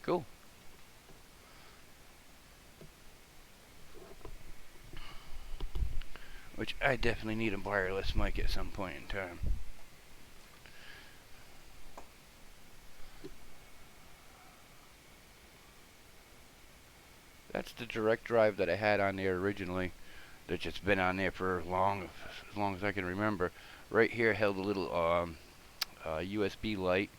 Cool. Which I definitely need a wireless mic at some point in time. That's the direct drive that I had on there originally. That's just been on there for as long as I can remember. Right here held a little USB light,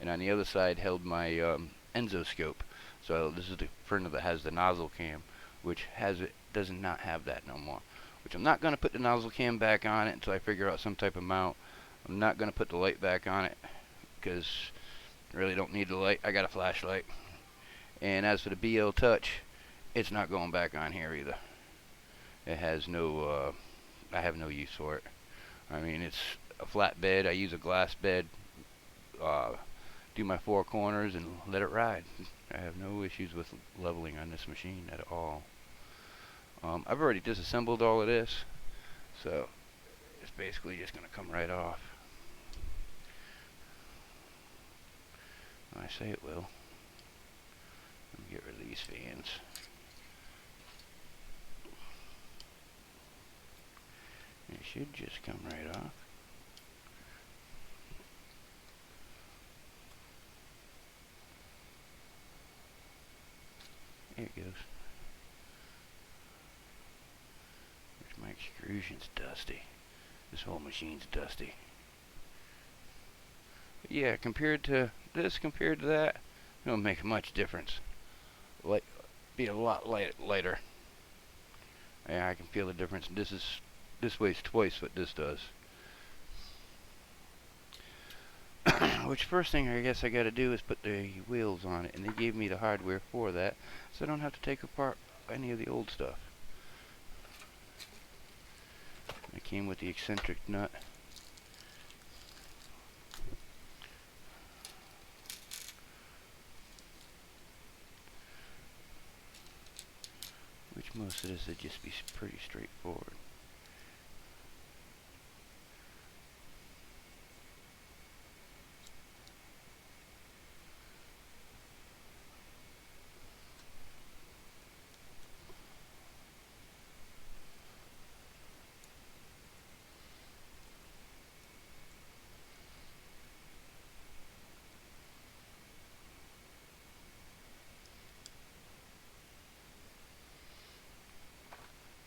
and on the other side held my enzoscope. So this is the printer that has the nozzle cam, which does not have that no more. Which I'm not going to put the nozzle cam back on it until I figure out some type of mount. I'm not going to put the light back on it because I really don't need the light. I got a flashlight. And as for the BL Touch, it's not going back on here either. It has no, I have no use for it. I mean, it's a flat bed. I use a glass bed, do my four corners and let it ride. I have no issues with leveling on this machine at all. I've already disassembled all of this, so it's basically just going to come right off. I say it will. Let me get rid of these fans. It should just come right off. There it goes. My extrusion's dusty. This whole machine's dusty. But yeah, compared to that, it don't make much difference. Be a lot lighter. Yeah, I can feel the difference. This weighs twice what this does. Which first thing I guess I got to do is put the wheels on it, and they gave me the hardware for that, so I don't have to take apart any of the old stuff. It came with the eccentric nut. Which most of this would just be pretty straightforward.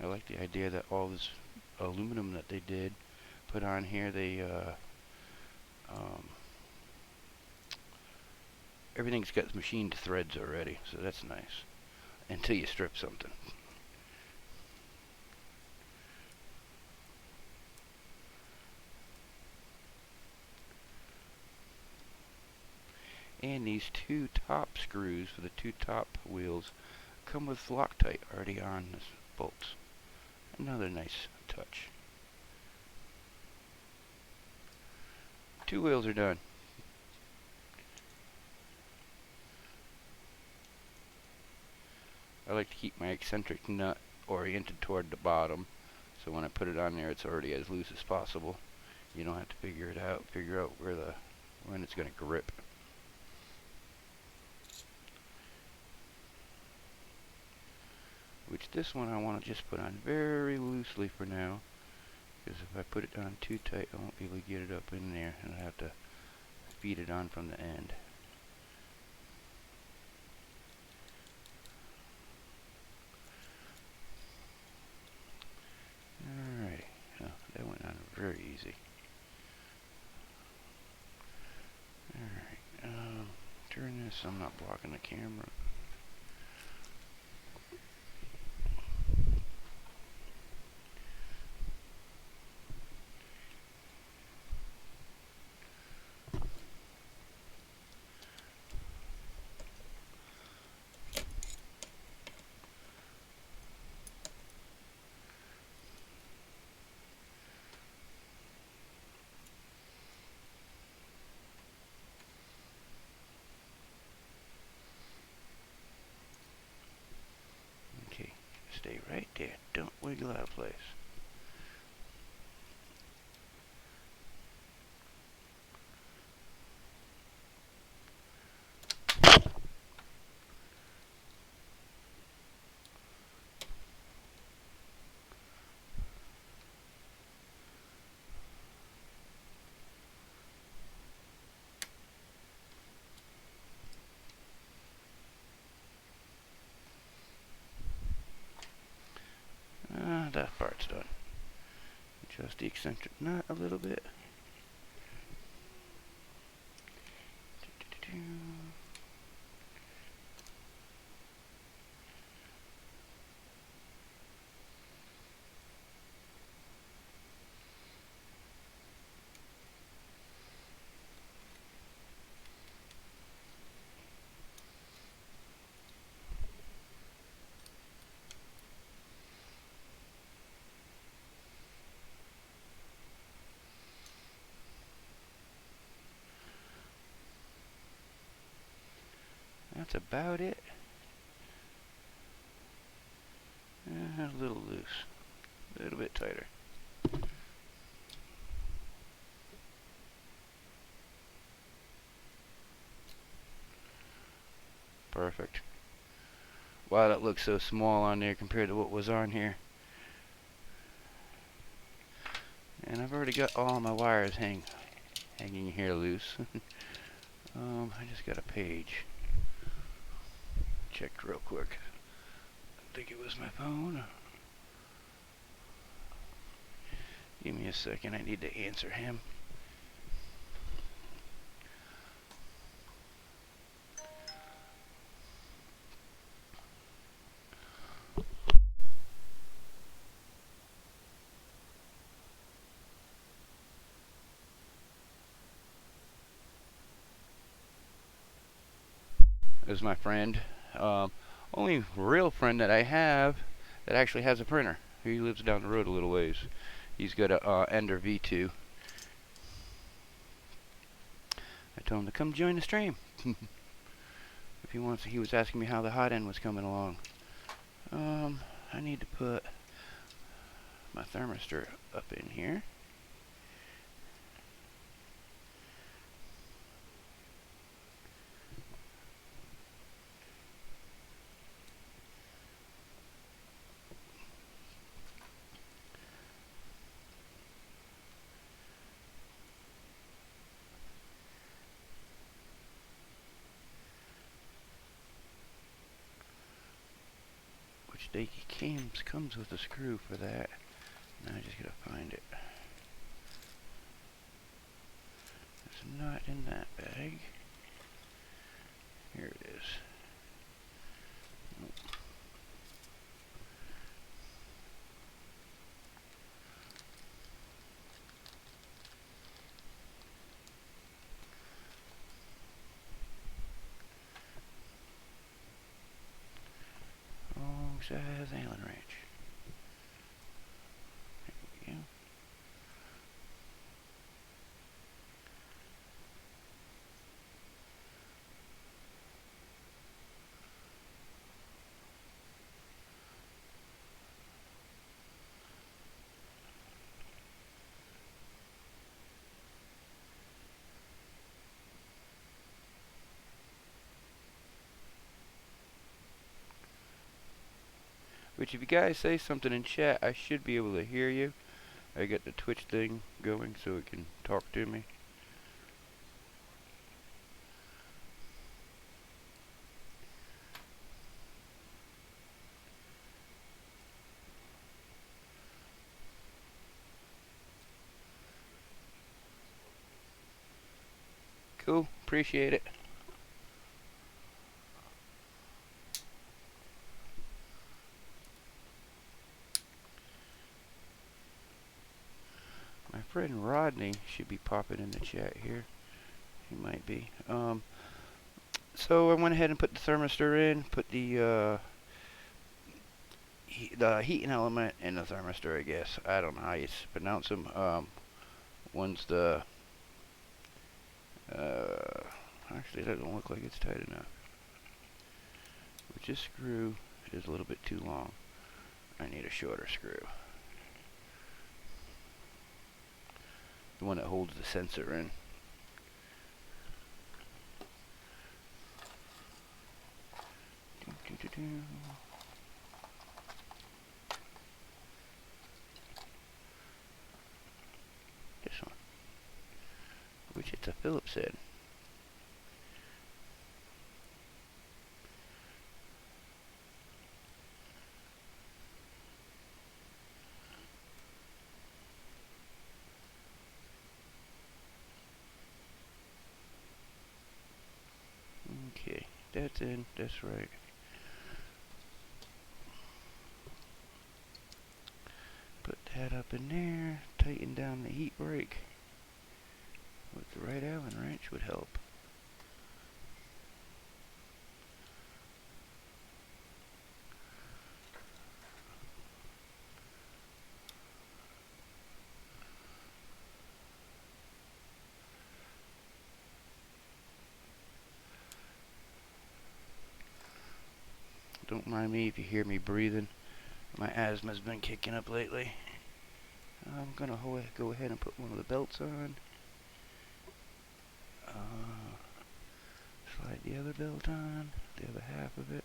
I like the idea that all this aluminum that they did put on here, everything's got machined threads already, so that's nice. Until you strip something. And these two top screws for the two top wheels come with Loctite already on the bolts. Another nice touch. Two wheels are done. I like to keep my eccentric nut oriented toward the bottom, so when I put it on there it's already as loose as possible. You don't have to figure out when it's going to grip. Which this one I want to just put on very loosely for now, because if I put it on too tight I won't be able to get it up in there, and I have to feed it on from the end. Alright, oh, that went on very easy. Alright, turn this so I'm not blocking the camera. Stay right there. Don't wiggle out of place. adjust the eccentric nut a little bit. That's about it. A little loose, a little bit tighter. Perfect. Wow, that looks so small on there compared to what was on here. And I've already got all my wires hanging here loose. I just got a page. Checked real quick. I think it was my phone. Give me a second, I need to answer him. Is my friend. Only real friend that I have that actually has a printer. He lives down the road a little ways. He's got a Ender V2. I told him to come join the stream. If he wants, he was asking me how the Hotend was coming along. I need to put my thermistor up in here. Which they comes with a screw for that. Now I just gotta find it. It's not in that bag. Here it is. Nope. Wrong size Allen wrench. There we go. Which if you guys say something in chat, I should be able to hear you. I got the Twitch thing going so it can talk to me. Cool, appreciate it. My friend Rodney should be popping in the chat here. He might be. So I went ahead and put the thermistor in, put the heating element in the thermistor, I guess. I don't know how you pronounce them. One's the actually that doesn't look like it's tight enough. Which this screw is a little bit too long. I need a shorter screw. The one that holds the sensor in. This one. Which it's a Phillips head. that's in. That's right. Put that up in there. Tighten down the heat brake. With the right Allen wrench would help. Don't mind me if you hear me breathing. My asthma's been kicking up lately. I'm gonna go ahead and put one of the belts on. Slide the other belt on, the other half of it.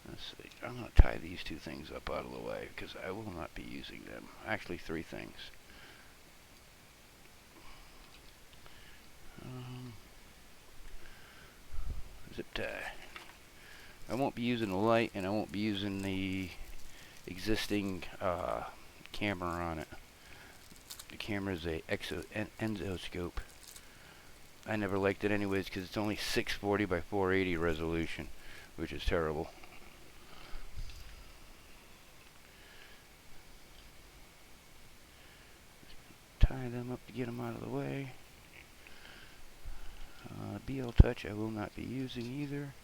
Let's see, I'm going to tie these two things up out of the way because I will not be using them. Actually, three things. Zip tie. I won't be using the light, and I won't be using the existing camera on it. The camera is a endoscope. I never liked it anyways because it's only 640 by 480 resolution, which is terrible. Tie them up to get them out of the way. BL Touch I will not be using either.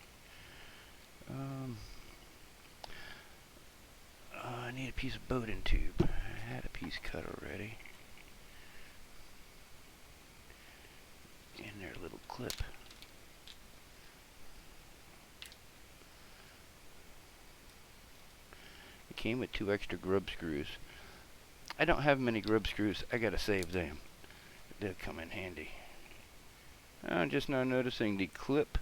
I need a piece of Bowden tube. I had a piece cut already. In their little clip. It came with 2 extra grub screws. I don't have many grub screws. I gotta save them. They'll come in handy. I'm just now noticing the clip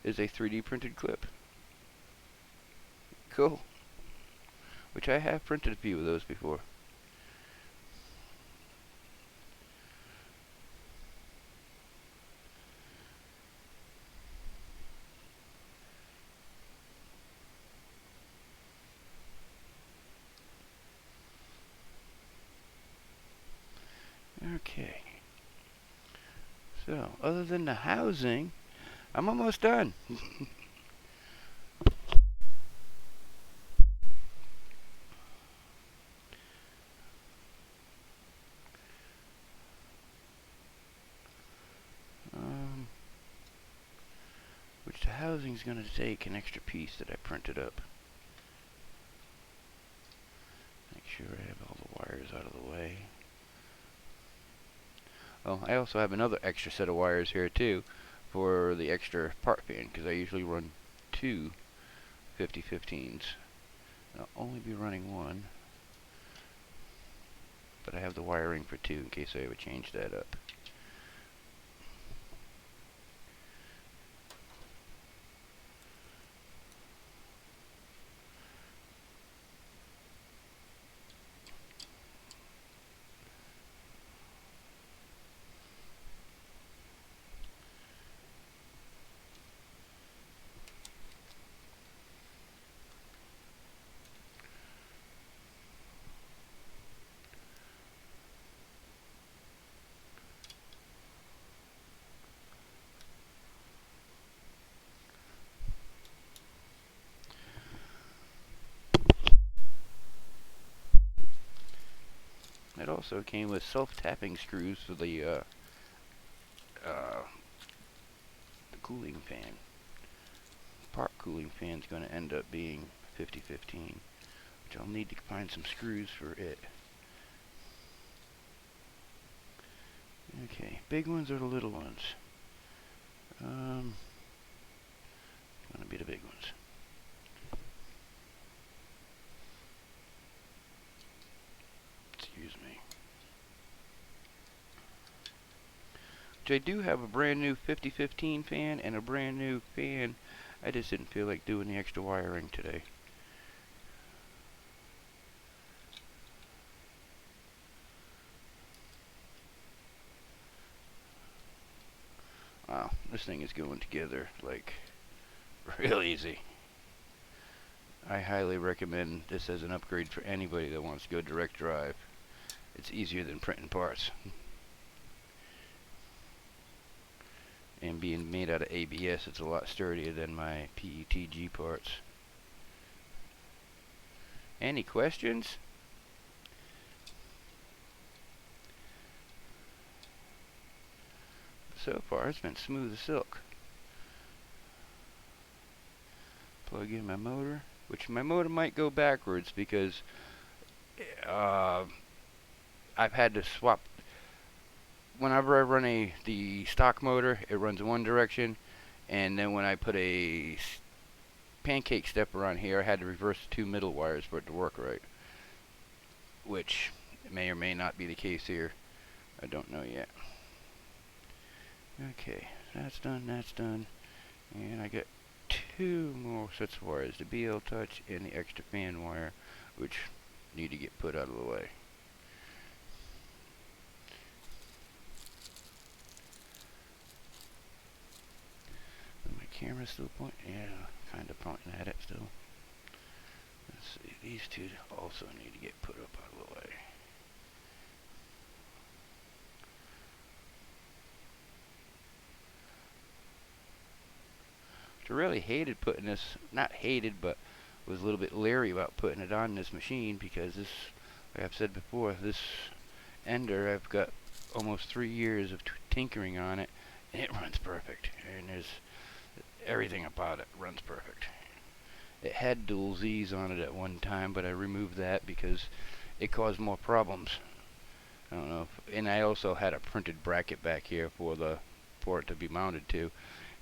is a 3D printed clip. Cool. Which I have printed a few of those before. Okay. So, other than the housing, I'm almost done. Which the housing's going to take an extra piece that I printed up. Make sure I have all the wires out of the way. Oh, I also have another extra set of wires here too for the extra part fan because I usually run 2 5015s. I'll only be running 1, but I have the wiring for 2 in case I ever change that up. It also came with self-tapping screws for the cooling fan. Part cooling fan's going to end up being 5015, which I'll need to find some screws for it. Okay, big ones or the little ones? Going to be the big ones. Excuse me. Which I do have a brand new 5015 fan and a brand new fan I just didn't feel like doing the extra wiring today. Wow, this thing is going together like real easy. I highly recommend this as an upgrade for anybody that wants to go direct drive. It's easier than printing parts. And being made out of ABS, it's a lot sturdier than my PETG parts. Any questions? So far, it's been smooth as silk. Plug in my motor, which my motor might go backwards because I've had to swap. Whenever I run the stock motor, it runs in one direction, and then when I put a pancake stepper on here, I had to reverse the two middle wires for it to work right, which may or may not be the case here. I don't know yet. Okay, that's done, and I got two more sets of wires, the BL touch and the extra fan wire, which need to get put out of the way. My camera's still pointing, yeah, kind of pointing at it still. Let's see, these two also need to get put up out of the way. I really hated putting this, not hated, but was a little bit leery about putting it on this machine because this, like I've said before, this ender, I've got almost 3 years of tinkering on it, and it runs perfect. And there's everything about it runs perfect. It had dual Z's on it at one time, but I removed that because it caused more problems. I don't know, and I also had a printed bracket back here for it to be mounted to.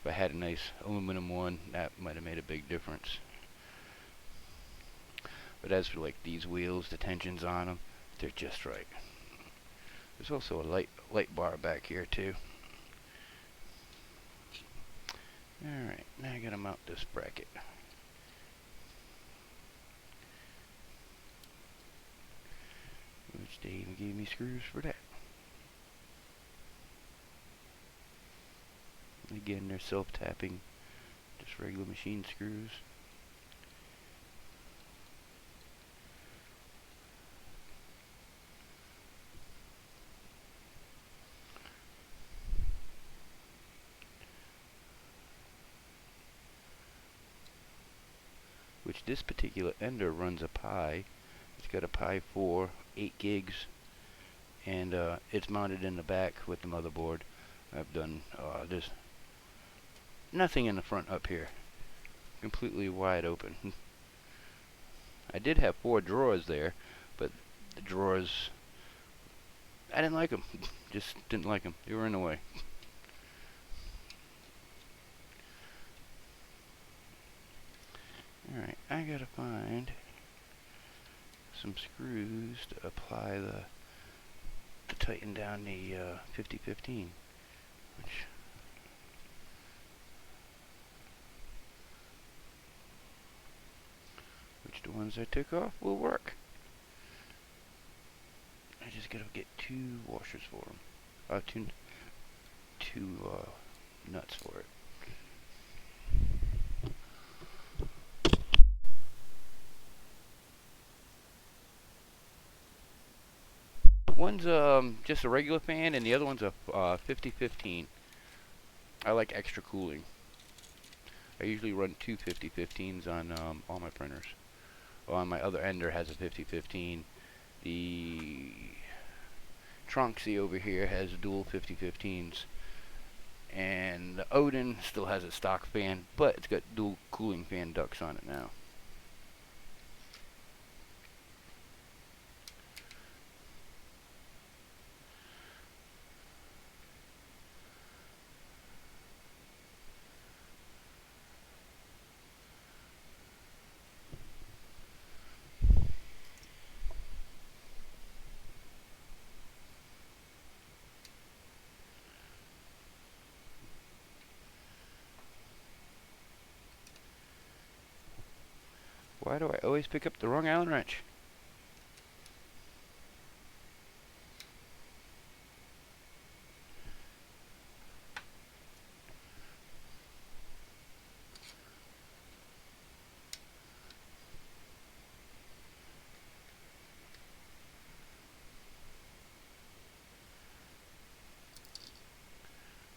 If I had a nice aluminum one, that might have made a big difference. But as for like these wheels, the tensions on them, they're just right. There's also a light bar back here too. Alright, now I gotta mount this bracket. Which they even gave me screws for that. Again, they're self-tapping, just regular machine screws. Which this particular ender runs a Pi. It's got a Pi 4, 8 gigs, and it's mounted in the back with the motherboard. I've done this. Nothing in the front up here. Completely wide open. I did have 4 drawers there, but the drawers, I didn't like them. Just didn't like them. They were in the way. Alright, I gotta find some screws to apply to tighten down the 5015, which the ones I took off will work. I just gotta get 2 washers for them. Two nuts for it. One's just a regular fan, and the other one's a 5015. I like extra cooling. I usually run 2 5015s on all my printers. Well, on my other ender has a 5015. The Tronxy over here has dual 5015s. And the Hotend still has a stock fan, but it's got dual cooling fan ducts on it now. Why do I always pick up the wrong Allen wrench?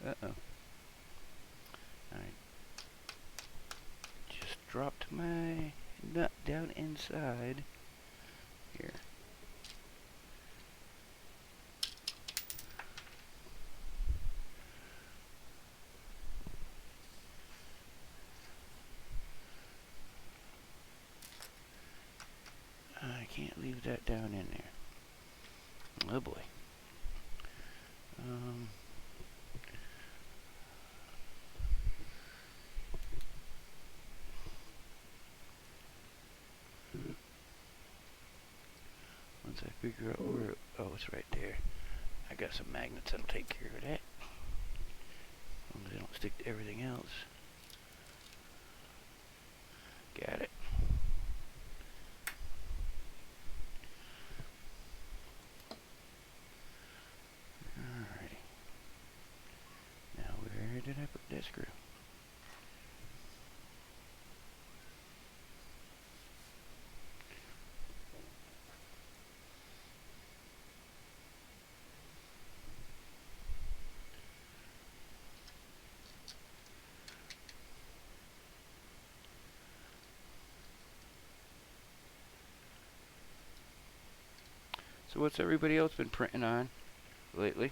Uh-oh. I just dropped my nut down inside here. I can't leave that down in there. Oh boy. Once I figure out where, oh, it's right there. I got some magnets that'll take care of that. As long as they don't stick to everything else. Got it. Alrighty. Now where did I put that screw? So what's everybody else been printing on lately?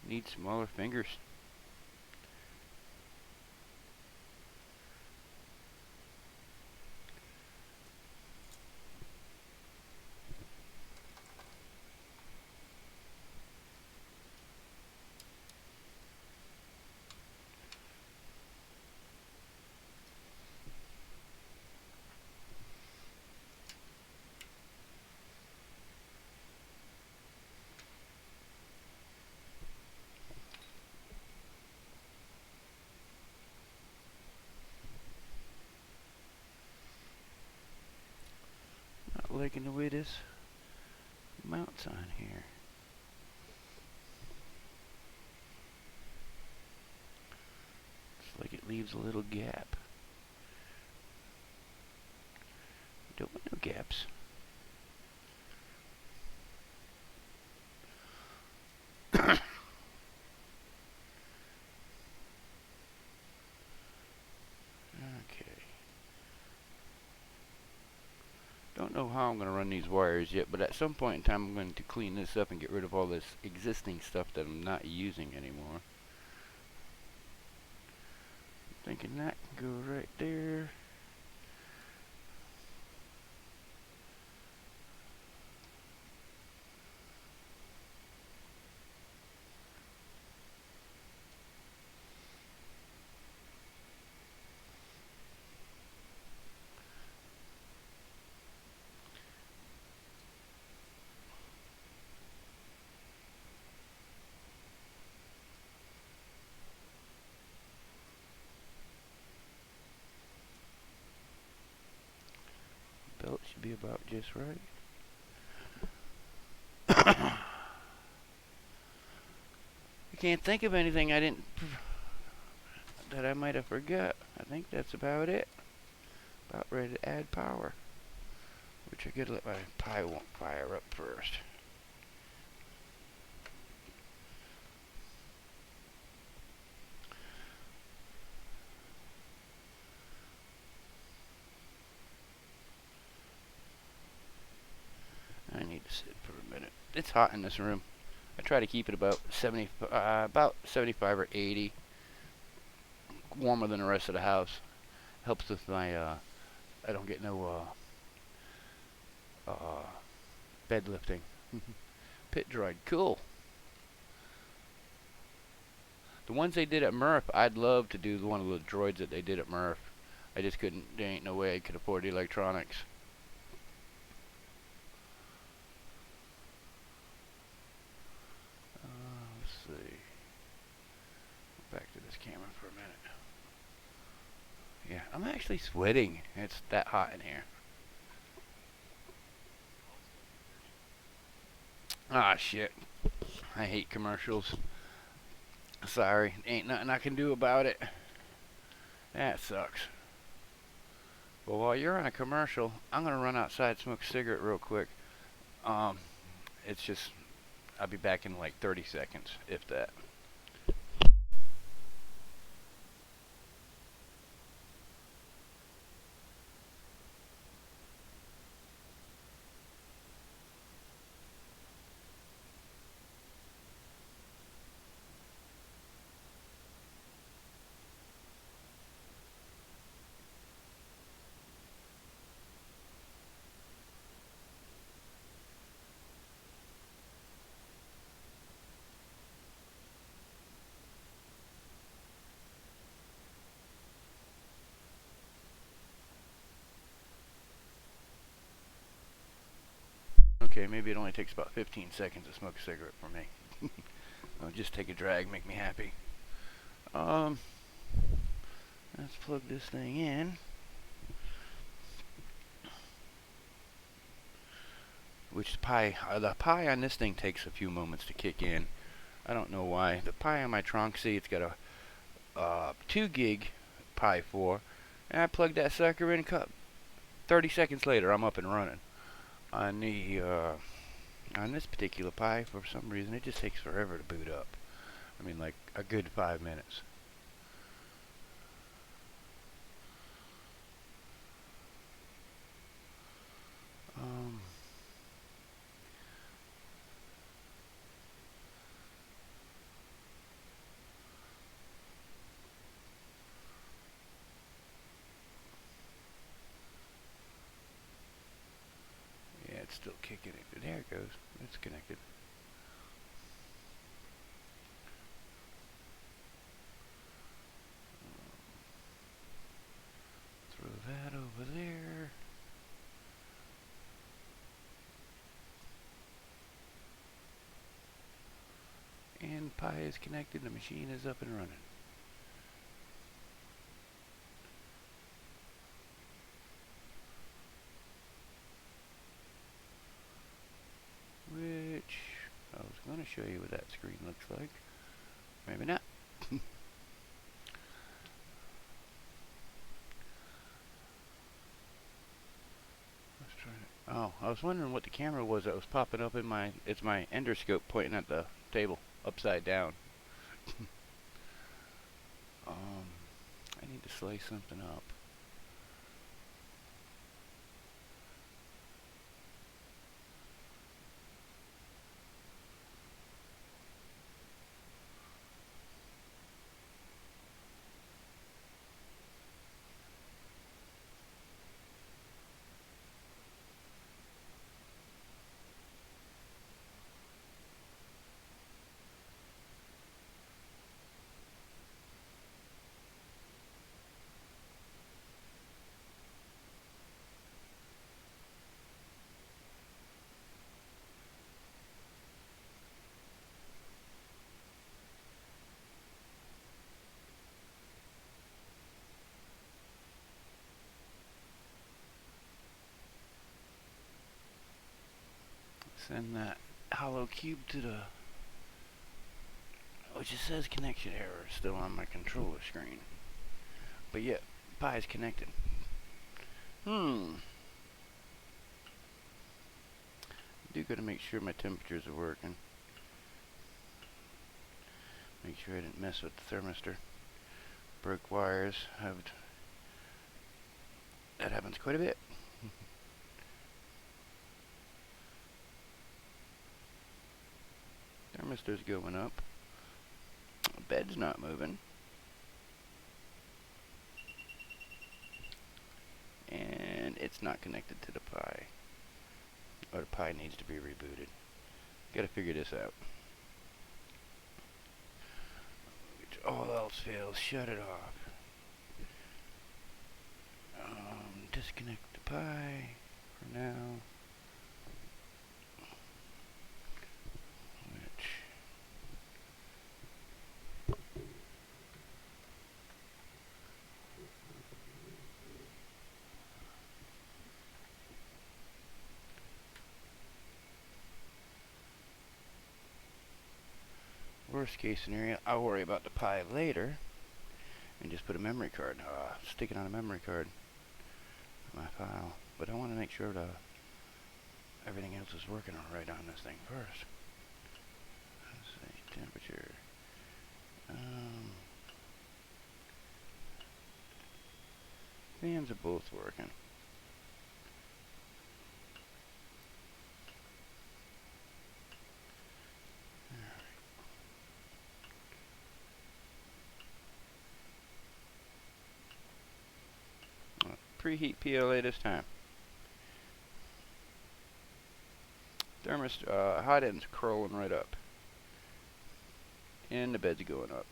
Need smaller fingers. Not liking the way this mounts on here. It's like it leaves a little gap. Don't want no gaps. Okay. Don't know how I'm going to run these wires yet, but at some point in time I'm going to clean this up and get rid of all this existing stuff that I'm not using anymore. Thinking that can go right there. Belt should be about just right. I can't think of anything that I might have forgot. I think that's about it. About ready to add power. Which I gotta let my pie fire up first. It's hot in this room. I try to keep it about 75 or 80, warmer than the rest of the house. Helps with my I don't get no bed lifting. Pit droid, cool. The ones they did at Murph, I'd love to do one of the droids that they did at Murph. I just couldn't. There ain't no way I could afford the electronics. Let's see. Back to this camera for a minute. Yeah, I'm actually sweating. It's that hot in here. Ah, shit. I hate commercials. Sorry, ain't nothing I can do about it. That sucks. Well, while you're on a commercial, I'm gonna run outside, smoke a cigarette real quick. Um, it's just, I'll be back in like 30 seconds, if that. Okay, maybe it only takes about 15 seconds to smoke a cigarette for me. I'll just take a drag, make me happy. Let's plug this thing in. Which pie? The pie on this thing takes a few moments to kick in. I don't know why. The pie on my trunk, see, it's got a 2 gig Pi 4, and I plugged that sucker in. 30 seconds later, I'm up and running. On the on this particular Pi, for some reason, it just takes forever to boot up. I mean, like a good 5 minutes. Yeah, it's still kicking it. There it goes. It's connected. Throw that over there. And Pi is connected. The machine is up and running. Which I was going to show you what that screen looks like. Maybe not. Oh, I was wondering what the camera was that was popping up in my. It's my endoscope pointing at the table upside down. I need to slice something up. Send that hollow cube to the. Which it says connection error still on my controller screen. But yeah, Pi is connected. Do gotta make sure my temperatures are working. Make sure I didn't mess with the thermistor. Broke wires. That happens quite a bit. Thermistor's going up. The bed's not moving. And it's not connected to the Pi. Or the Pi needs to be rebooted. Gotta figure this out. All else fails, shut it off. Disconnect the Pi for now. Worst case scenario, I'll worry about the Pi later and just put a memory card, stick it on a memory card in my file. But I want to make sure that everything else is working alright on this thing first. Let's see, temperature. Fans are both working. Preheat PLA this time. Hotend's crawling right up. And the bed's going up.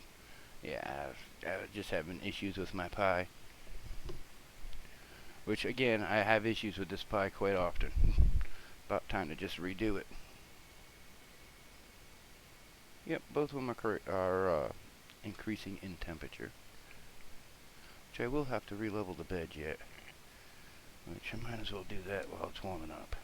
Yeah, I was just having issues with my Pi. Which, again, I have issues with this Pi quite often. About time to just redo it. Yep, both of them are increasing in temperature. Which I will have to re-level the bed yet. Which I might as well do that while it's warming up.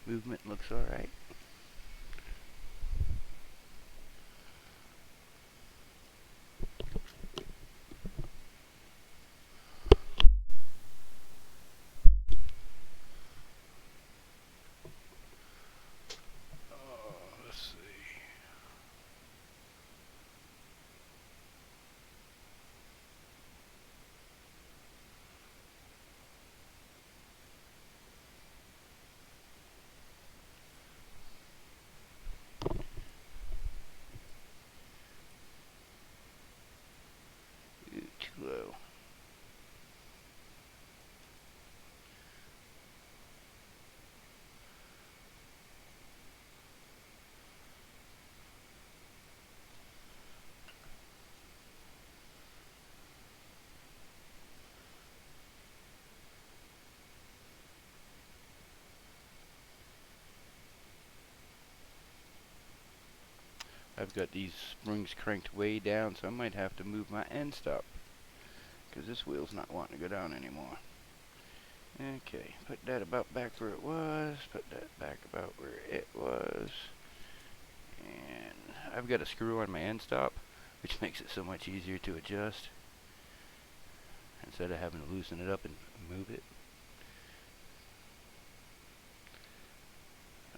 Movement looks alright. Too low. I've got these springs cranked way down, so I might have to move my end stop, because this wheel's not wanting to go down anymore. Okay, put that about back where it was, put that back about where it was, and I've got a screw on my end stop, which makes it so much easier to adjust, instead of having to loosen it up and move it.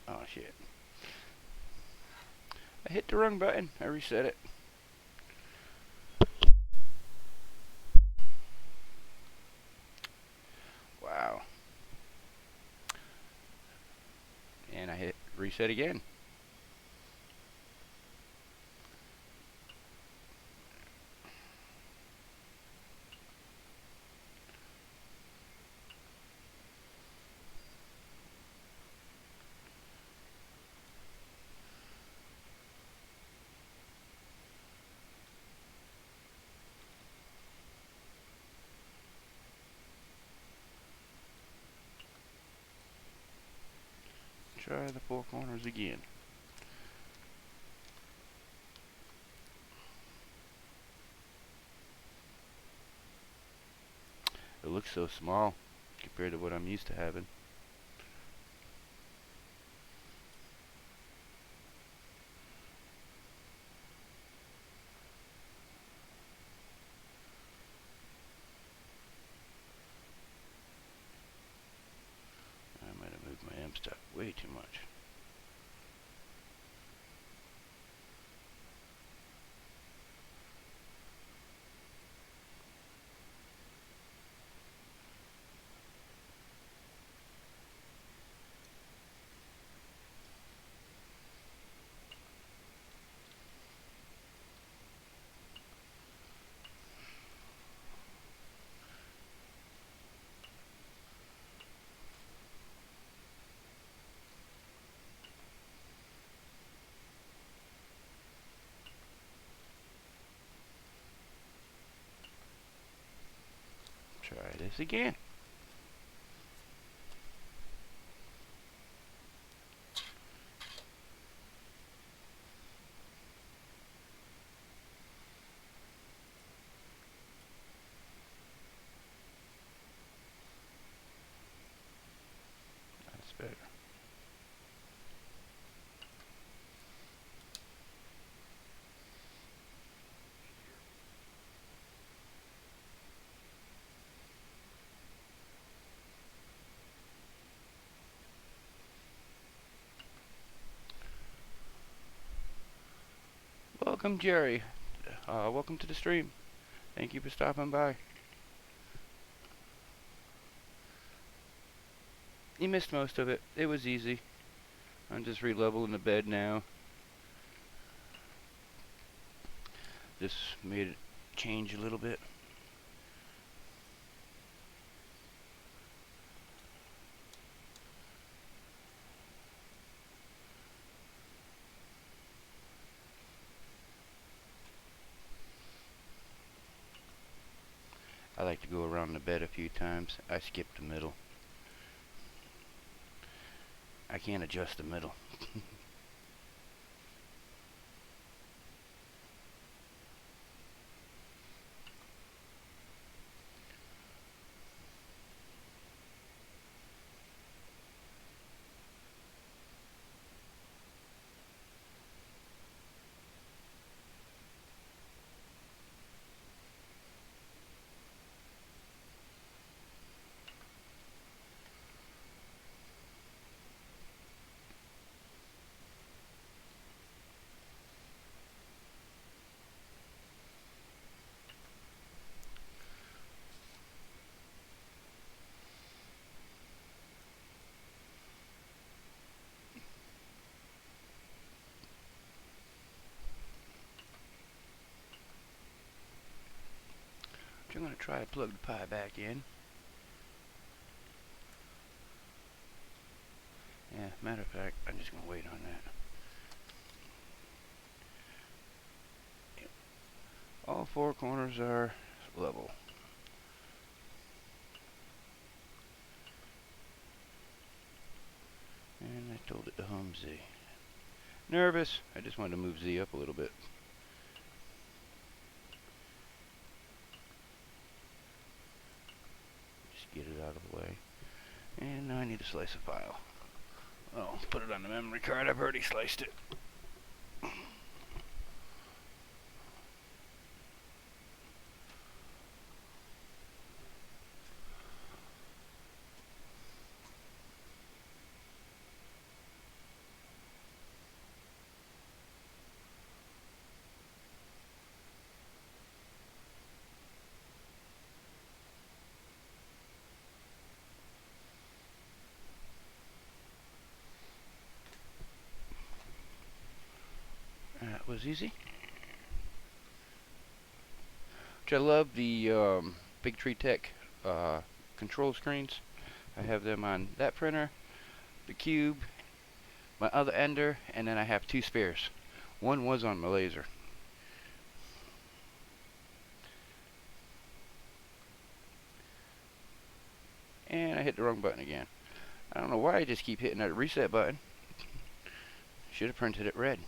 Oh shit. I hit the wrong button. I reset it. Wow. And I hit reset again. Try the four corners again. It looks so small compared to what I'm used to having. I might have moved my amp stop way too much. Try this again. That's better. Welcome, Jerry. Welcome to the stream. Thank you for stopping by. You missed most of it. It was easy. I'm just re-leveling the bed now. Just made it change a little bit. I like to go around the bed a few times. I skip the middle. I can't adjust the middle. I'm going to try to plug the pie back in. Yeah, matter of fact, I'm just going to wait on that. All four corners are level. And I told it to hum Z. Nervous. I just wanted to move Z up a little bit. Just get it out of the way. And now I need to slice a file. Oh, put it on the memory card. I've already sliced it. That was easy. Which I love the Big Tree Tech control screens. I have them on that printer, the Cube, my other ender, and then I have two spares. One was on my laser. And I hit the wrong button again. I don't know why I just keep hitting that reset button. Should have printed it red.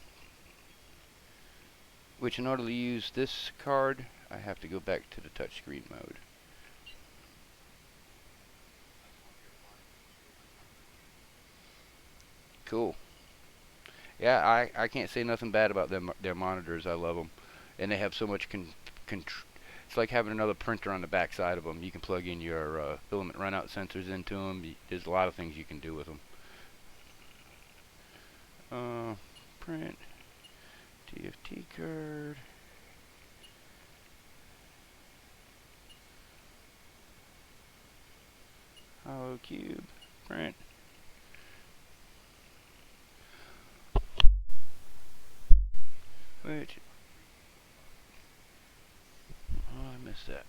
Which in order to use this card, I have to go back to the touchscreen mode. Cool. Yeah, I can't say nothing bad about them. Their monitors, I love them, and they have so much it's like having another printer on the back side of them. You can plug in your filament runout sensors into them. There's a lot of things you can do with them. Print TFT card. Hollow cube. Print. Which, oh, I missed that.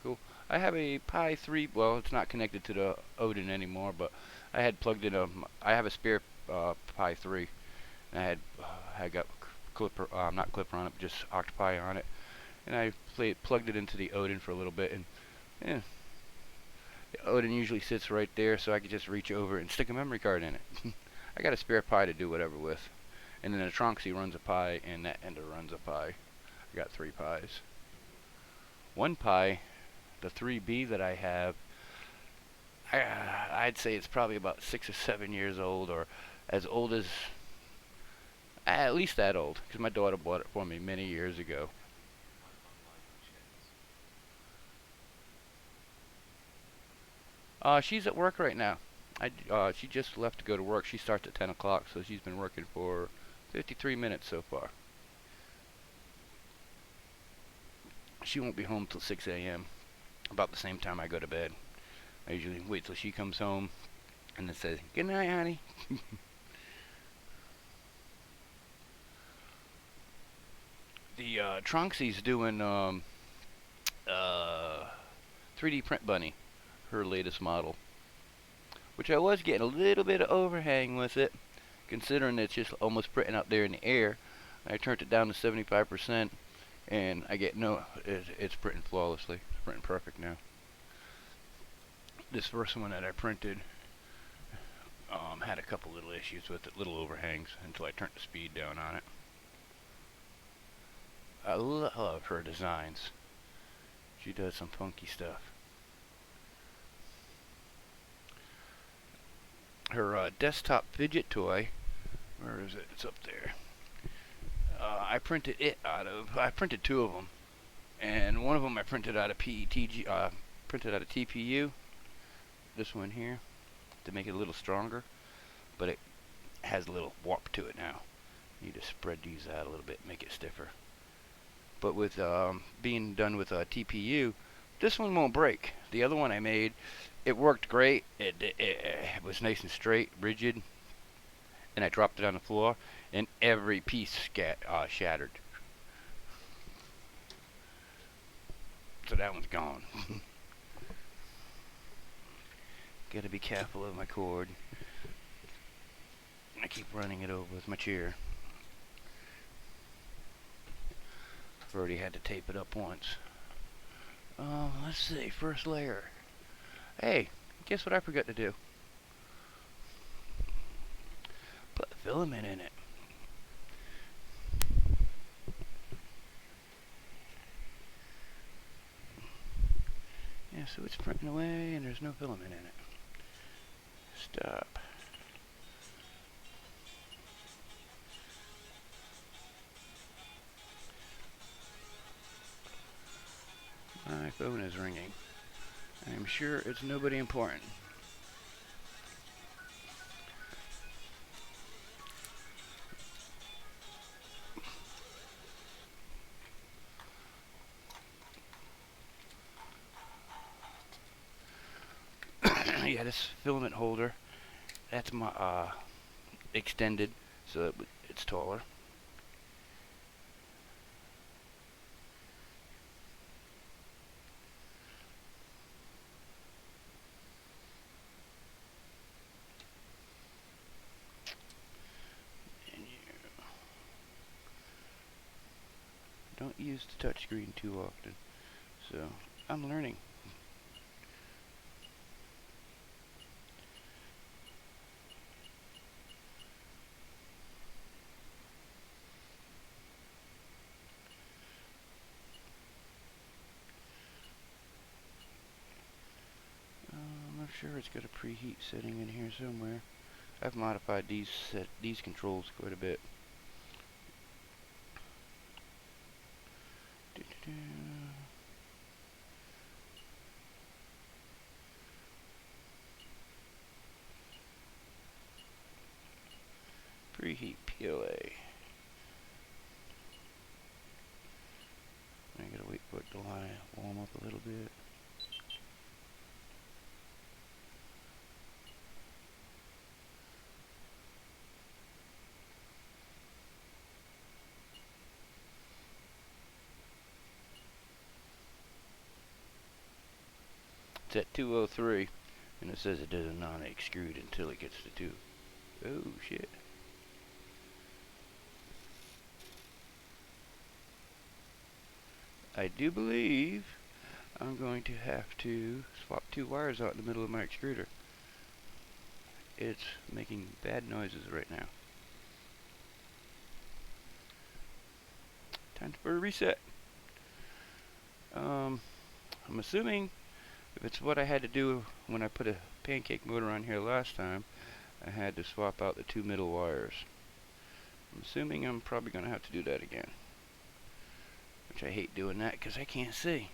Cool. I have a Pi 3, well, it's not connected to the Odin anymore, but I had plugged in I have a spare Pi 3, and I got Clipper, not Clipper on it, but just Octopi on it, and I plugged it into the Hotend for a little bit, and yeah, the Hotend usually sits right there, so I could just reach over and stick a memory card in it. I got a spare Pi to do whatever with, and then the Tronxy runs a Pi, and that ender runs a Pi. I got 3 Pis. One Pi, the 3B that I have, I'd say it's probably about 6 or 7 years old, or as old as, at least that old, because my daughter bought it for me many years ago. She's at work right now. She just left to go to work. She starts at 10 o'clock, so she's been working for 53 minutes so far. She won't be home till 6 a.m., about the same time I go to bed. I usually wait till she comes home and then say, "Good night, honey." The Tronxy's doing 3D Print Bunny, her latest model, which I was getting a little bit of overhang with it, considering it's just almost printing out there in the air. I turned it down to 75%, and I get it's printing flawlessly. It's printing perfect now. This first one that I printed had a couple little issues with it, little overhangs, until I turned the speed down on it. I love her designs. She does some funky stuff. Her desktop fidget toy, where is it? It's up there. I printed 2 of them, and one of them I printed out of printed out of TPU. This one here, to make it a little stronger, but it has a little warp to it now. You need to spread these out a little bit, make it stiffer. But with being done with TPU, this one won't break. The other one I made, it worked great. It was nice and straight, rigid, and I dropped it on the floor, and every piece shattered. So that one's gone. Gotta be careful of my cord. I keep running it over with my chair. I've already had to tape it up once. Let's see, first layer. Hey, guess what I forgot to do? Put filament in it. Yeah, so it's printing away and there's no filament in it. Stop. My phone is ringing. I'm sure it's nobody important. Yeah, this filament holder, that's my extended, so it's taller. Don't use the touchscreen too often, so I'm learning. I'm sure it's got a preheat setting in here somewhere. I've modified these controls quite a bit. Preheat POA. I gotta wait for it to warm up a little bit. It's at 203, and it says it does not extrude until it gets to 2. Oh shit. I do believe I'm going to have to swap 2 wires out in the middle of my extruder. It's making bad noises right now. Time for a reset. I'm assuming if it's what I had to do when I put a pancake motor on here last time, I had to swap out the 2 middle wires. I'm assuming I'm probably going to have to do that again. Which I hate doing that because I can't see.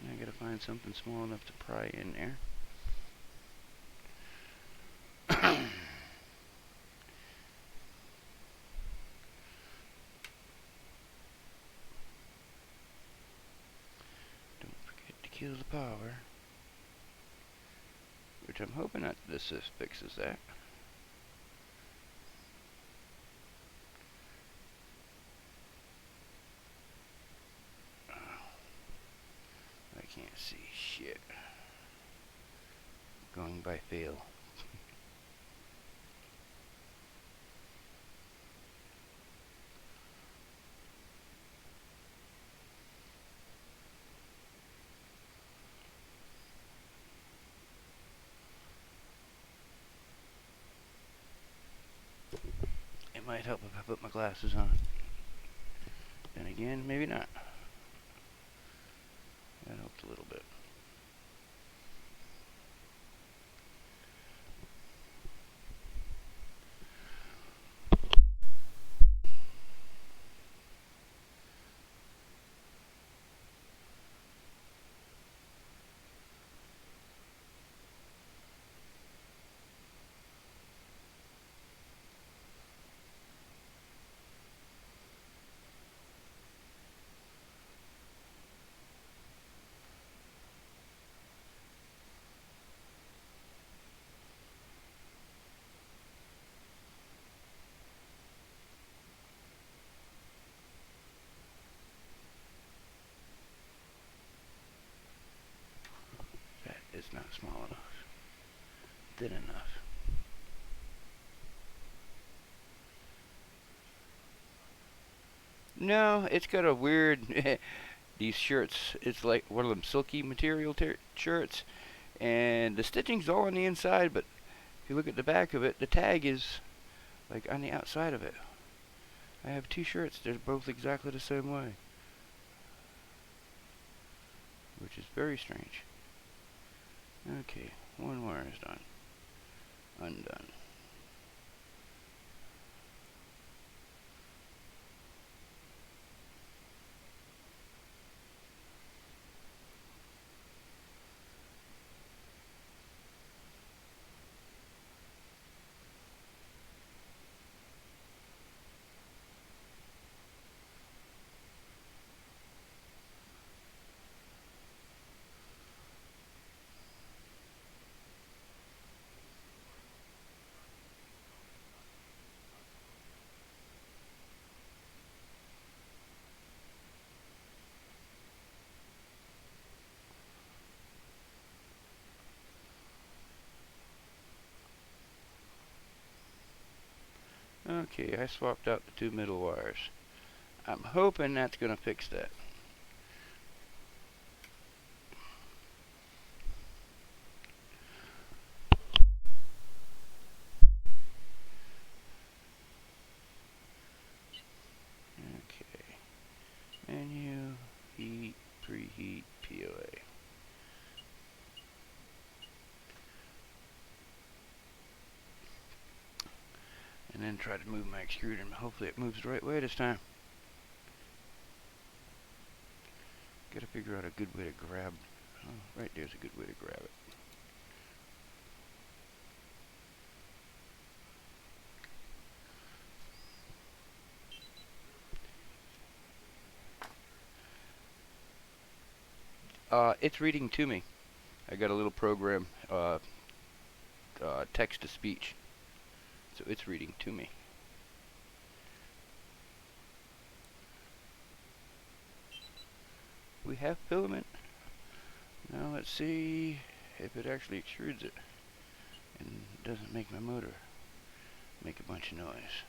And I gotta find something small enough to pry in there. Don't forget to kill the power. Which I'm hoping that this fixes that. I can't see shit. Going by feel. It might help if I put my glasses on. Then again, maybe not. That helped a little bit. That is not small enough. Thin enough. No, it's got a weird these shirts, it's like one of them silky material shirts, and the stitching's all on the inside, but if you look at the back of it, the tag is like on the outside of it. I have 2 shirts, they're both exactly the same way, which is very strange. Okay, 1 wire is done. Undone. Okay, I swapped out the 2 middle wires. I'm hoping that's going to fix that. Okay. Menu, heat, preheat, POA. And then try to move my extruder, and hopefully it moves the right way this time. Gotta figure out a good way to grab. Oh, right there's a good way to grab it. It's reading to me. I got a little program, text to speech. So it's reading to me. We have filament. Now let's see if it actually extrudes it and doesn't make my motor make a bunch of noise.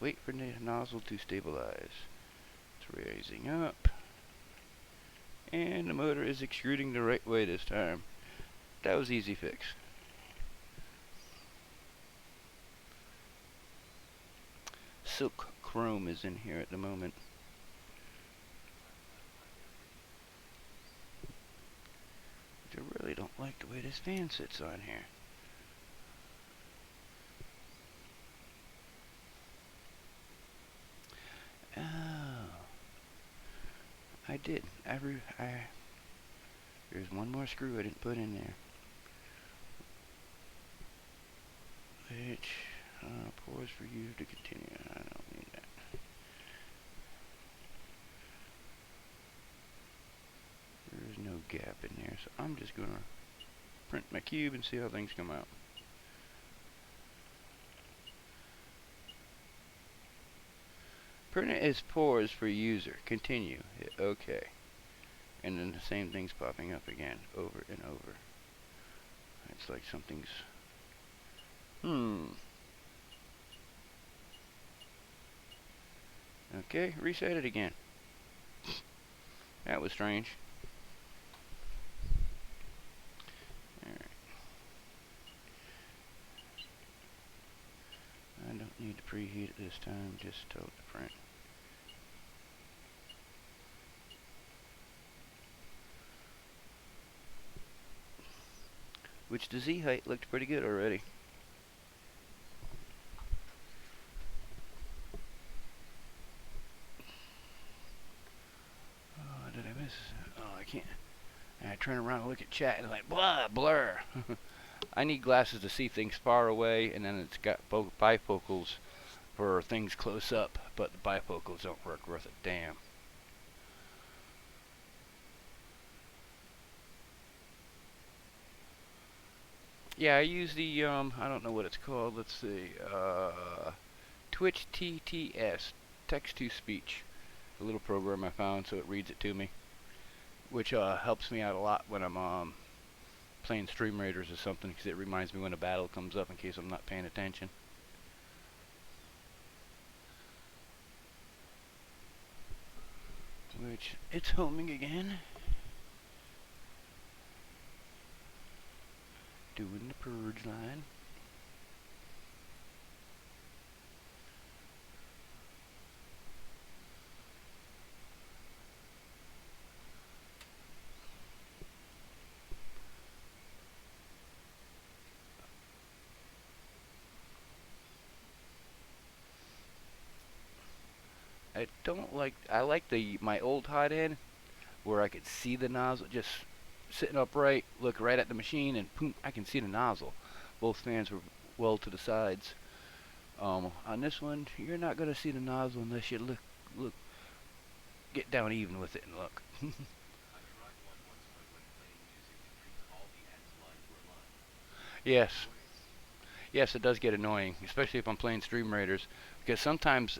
wait for the nozzle to stabilize. It's raising up. And the motor is extruding the right way this time. That was easy fix. Silk chrome is in here at the moment. I really don't like the way this fan sits on here. Oh, I did. There's one more screw I didn't put in there, which pause for you to continue. I don't need that. There's no gap in there, so I'm just gonna print my cube and see how things come out. Print is pause for user. Continue. Hit OK. And then the same thing's popping up again, over and over. It's like something's... Okay, reset it again. That was strange. Alright. I don't need to preheat it this time, just tell it to print. Which the Z height looked pretty good already. Oh, did I miss? Oh, I can't. And I turn around and look at chat and like, blah, blur. I need glasses to see things far away, and then it's got bifocals for things close up, but the bifocals don't work worth a damn. Yeah, I use the, I don't know what it's called, let's see, Twitch TTS, text to speech, a little program I found so it reads it to me, which helps me out a lot when I'm playing Stream Raiders or something, because it reminds me when a battle comes up in case I'm not paying attention. Which, it's homing again. Doing the purge line. I like my old Hotend where I could see the nozzle just sitting upright, look right at the machine, and boom, I can see the nozzle. Both fans were well to the sides. On this one, you're not gonna see the nozzle unless you look, get down even with it and look. Yes. Yes, it does get annoying, especially if I'm playing Stream Raiders, because sometimes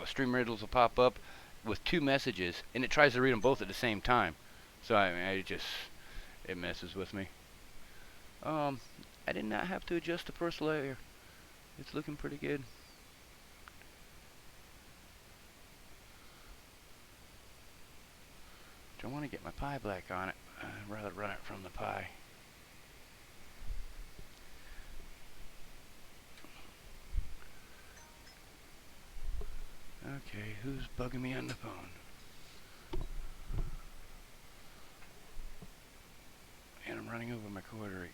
Stream Raiders will pop up with two messages, and it tries to read them both at the same time. So I mean, it messes with me. I did not have to adjust the first layer. It's looking pretty good. Don't want to get my pie black on it. I'd rather run it from the pie. Okay, who's bugging me on the phone? And I'm running over my cord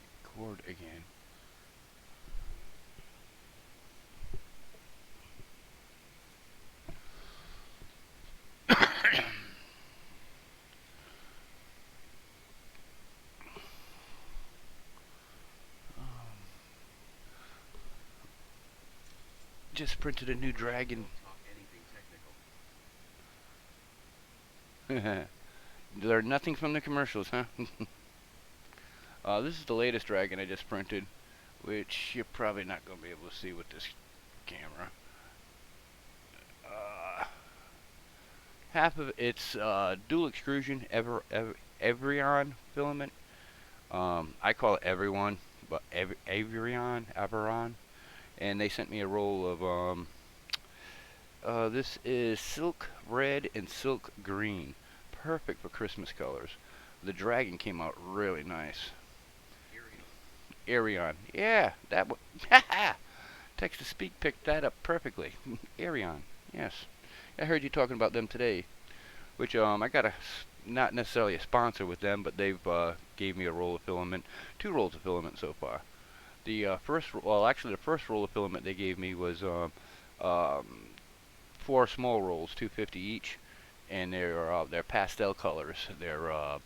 again. Just printed a new dragon. Learned nothing from the commercials, huh? This is the latest dragon I just printed, which you're probably not going to be able to see with this camera. Half of it's dual extrusion Evrion filament. I call it everyone, but Averon, and they sent me a roll of This is silk red and silk green. Perfect for Christmas colors. The dragon came out really nice. Arion. Yeah, that one. Text to Speak picked that up perfectly. Arion. Yes. I heard you talking about them today. Which I got not necessarily a sponsor with them, but they've gave me a roll of filament, 2 rolls of filament so far. The actually the first roll of filament they gave me was um, 4 small rolls, 250 each, and they're pastel colors. They're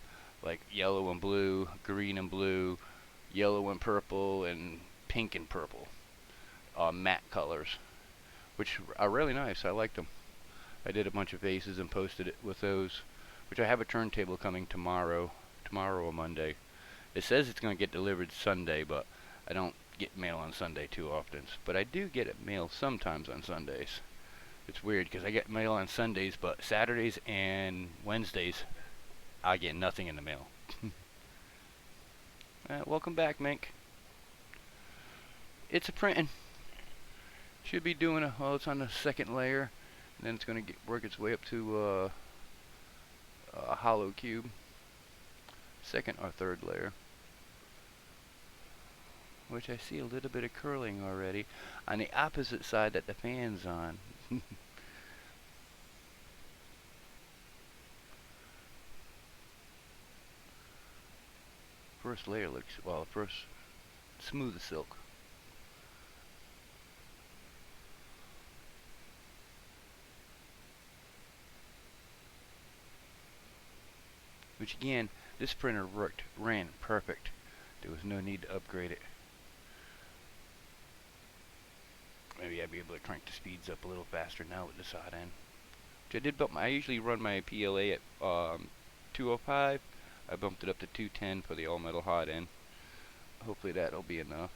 like yellow and blue, green and blue, yellow and purple, and pink and purple, matte colors, which are really nice. I like them. I did a bunch of vases and posted it with those, which I have a turntable coming tomorrow or Monday. It says it's going to get delivered Sunday, but I don't get mail on Sunday too often. But I do get it mail sometimes on Sundays. It's weird because I get mail on Sundays, but Saturdays and Wednesdays I get nothing in the mail. Welcome back, Mink. It's a printing. Should be doing it's on the second layer, and then it's going to work its way up to a hollow cube. Second or third layer. Which I see a little bit of curling already on the opposite side that the fan's on. First layer looks, well, first smooth silk. Which again, this printer ran perfect. There was no need to upgrade it. Maybe I'd be able to crank the speeds up a little faster now with this hot end. Which I did bump. I usually run my PLA at 205. I bumped it up to 210 for the all metal hot end. Hopefully that'll be enough.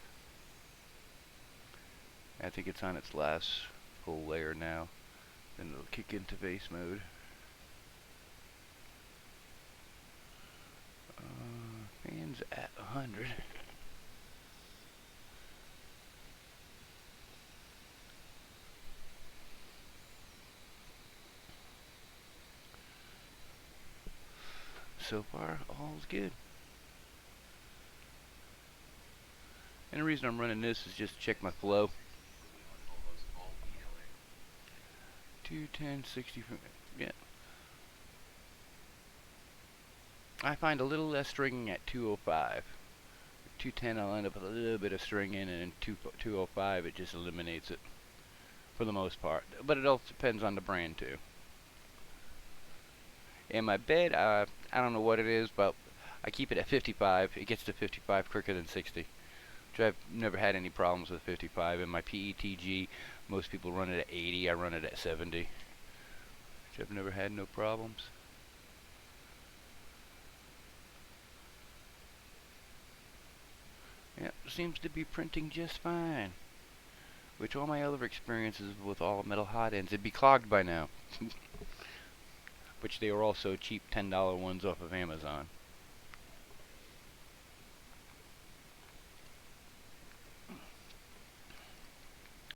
I think it's on its last full layer now. Then it'll kick into vase mode. Fan's at 100. So far, all's good. And the reason I'm running this is just to check my flow. 210, 60, yeah. I find a little less stringing at 205. 210 I'll end up with a little bit of stringing, and in 205 it just eliminates it for the most part. But it also depends on the brand too. And my bed, I don't know what it is, but I keep it at 55. It gets to 55 quicker than 60. Which I've never had any problems with 55. And my PETG, most people run it at 80. I run it at 70. Which I've never had no problems. Yep, seems to be printing just fine. Which all my other experiences with all metal hot ends, it'd be clogged by now. Which they were also cheap $10 ones off of Amazon.